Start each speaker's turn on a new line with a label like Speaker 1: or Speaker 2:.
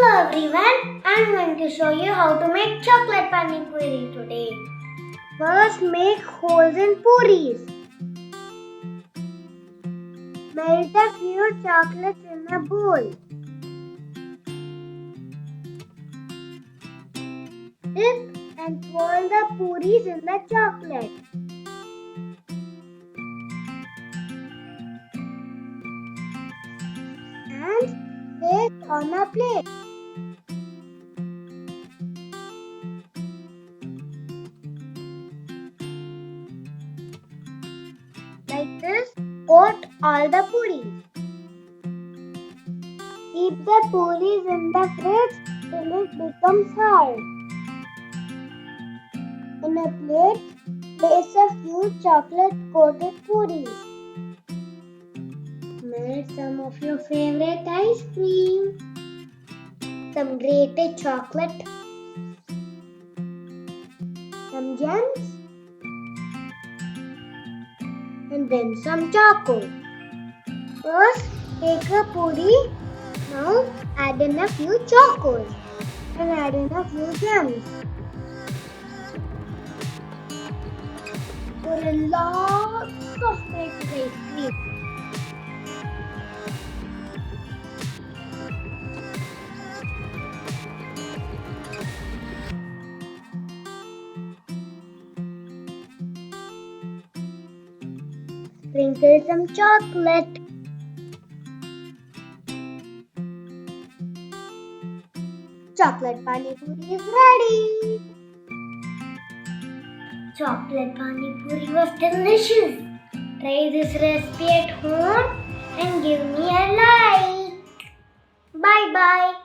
Speaker 1: Hello everyone, I'm going to show you how to make chocolate pani puri today. First, make holes in puris. Melt a few chocolates in a bowl. Dip and twirl the puris in the chocolate. And place on a plate. Like this, coat all the puris. Keep the puris in the fridge till it becomes hard. In a plate, place a few chocolate-coated puris. Melt some of your favorite ice cream. Some grated chocolate. Some gems. And then some charcoal. First, take a puri. Now, add in a few charcoals. And add in a few gems. Pour in lots of melted ice cream. Sprinkle some chocolate. Chocolate pani puri is ready. Chocolate pani puri was delicious. Try this recipe at home and give me a like. Bye bye.